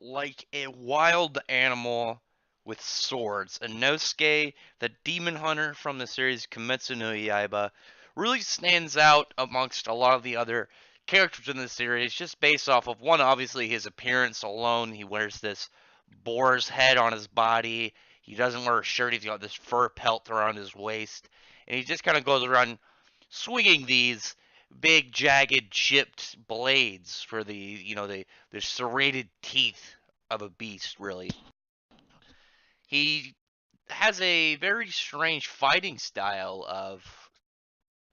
like a wild animal with swords. Inosuke, the demon hunter from the series Kimetsu no Yaiba, really stands out amongst a lot of the other characters in the series just based off of one, obviously his appearance alone. He wears this boar's head on his body. He doesn't wear a shirt. He's got this fur pelt around his waist, and he just kind of goes around swinging these big, jagged, chipped blades for the serrated teeth of a beast. Really, he has a very strange fighting style of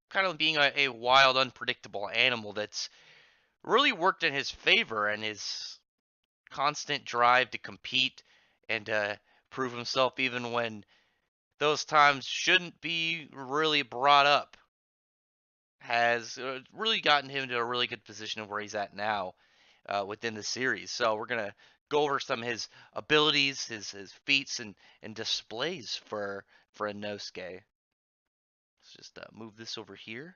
kind of being a wild, unpredictable animal that's really worked in his favor, and his constant drive to compete and prove himself even when those times shouldn't be really brought up has really gotten him to a really good position of where he's at now within the series. So we're gonna go over some of his abilities, his feats, and displays for Inosuke. Let's just move this over here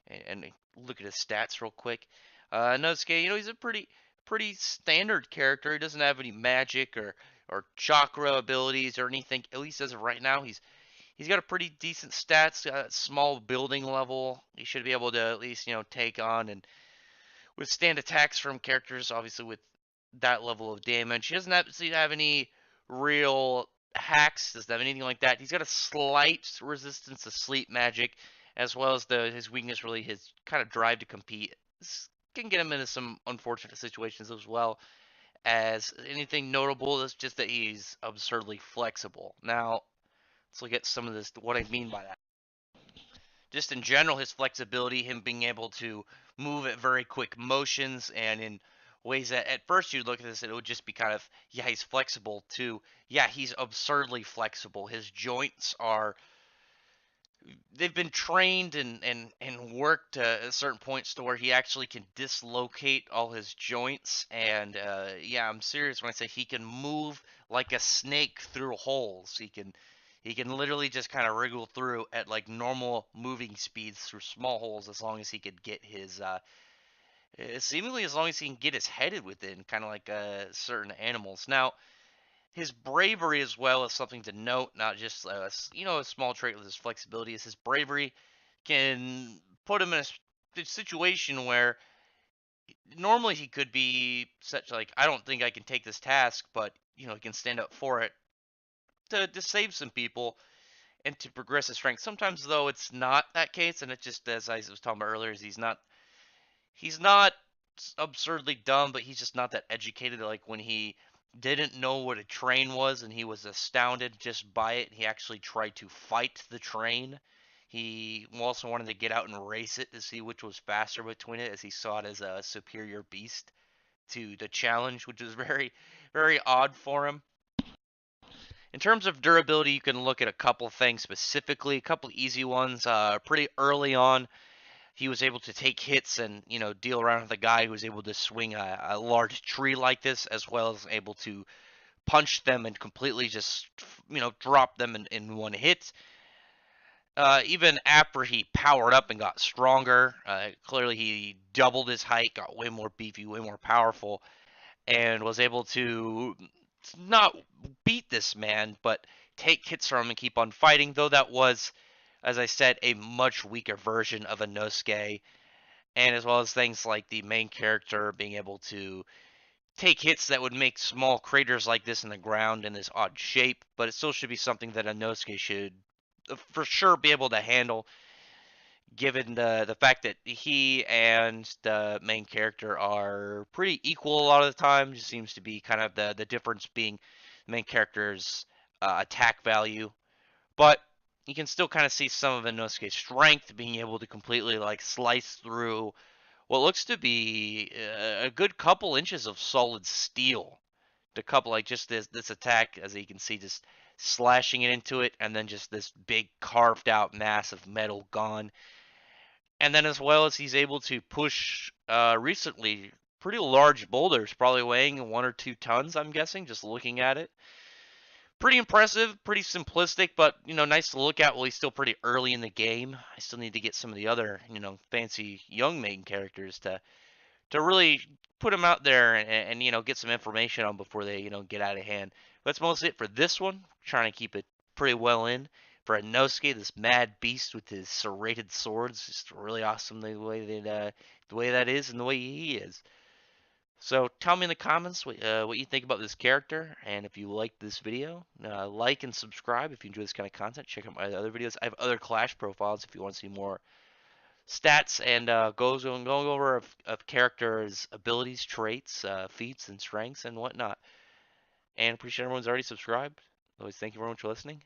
and look at his stats real quick. Inosuke, he's a pretty standard character. He doesn't have any magic or chakra abilities or anything. At least as of right now, he's got a pretty decent stats, small building level. He should be able to at least take on and withstand attacks from characters. Obviously, with that level of damage, he doesn't have any real hacks. Doesn't have anything like that. He's got a slight resistance to sleep magic, as well as his weakness, really his kind of drive to compete. This can get him into some unfortunate situations as well as anything notable. Is just that he's absurdly flexible. Now, let's look at some of this. What I mean by that. Just in general, his flexibility, him being able to move at very quick motions and in ways that at first you'd look at this and it would just be kind of, yeah, he's flexible too. Yeah, he's absurdly flexible. His joints are, they've been trained and worked at certain points to where he actually can dislocate all his joints. And yeah, I'm serious when I say he can move like a snake through holes. He can literally just kind of wriggle through at like normal moving speeds through small holes as long as he could get his seemingly as long as he can get his head within, kind of like certain animals. Now, his bravery as well is something to note, not just a small trait with his flexibility. Is his bravery can put him in a situation where normally he could be such like, I don't think I can take this task, but he can stand up for it to save some people and to progress his strength. Sometimes though it's not that case, and it just, as I was talking about earlier, is he's not absurdly dumb, but he's just not that educated. Like when he didn't know what a train was and he was astounded just by it, he actually tried to fight the train. He also wanted to get out and race it to see which was faster between it, as he saw it as a superior beast to the challenge, which was very, very odd for him. In terms of durability, you can look at a couple things specifically, a couple easy ones. Pretty early on, he was able to take hits and deal around with a guy who was able to swing a large tree like this, as well as able to punch them and completely just drop them in one hit. Even after he powered up and got stronger, clearly he doubled his height, got way more beefy, way more powerful, and was able to not beat this man, but take hits from him and keep on fighting. Though that was, as I said, a much weaker version of Inosuke, and as well as things like the main character being able to take hits that would make small craters like this in the ground in this odd shape, but it still should be something that Inosuke should for sure be able to handle, given the fact that he and the main character are pretty equal a lot of the time. Just seems to be kind of the difference being the main character's attack value, but you can still kind of see some of Inosuke's strength, being able to completely like slice through what looks to be a good couple inches of solid steel. To couple like just this attack, as you can see, just slashing it into it, and then just this big carved out mass of metal gone. And then as well as he's able to push recently pretty large boulders, probably weighing 1 or 2 tons, I'm guessing, just looking at it. Pretty impressive, pretty simplistic, but nice to look at while he's still pretty early in the game. I still need to get some of the other fancy young main characters to to really put them out there and get some information on before they get out of hand. That's mostly it for this one. Trying to keep it pretty well in. For Inosuke, this mad beast with his serrated swords, just really awesome the way that is and the way he is. So tell me in the comments what you think about this character, and if you liked this video, like and subscribe if you enjoy this kind of content. Check out my other videos. I have other Clash profiles if you want to see more stats and going over of characters' abilities, traits, feats, and strengths and whatnot. And pretty sure everyone's already subscribed. Always thank you very much for listening.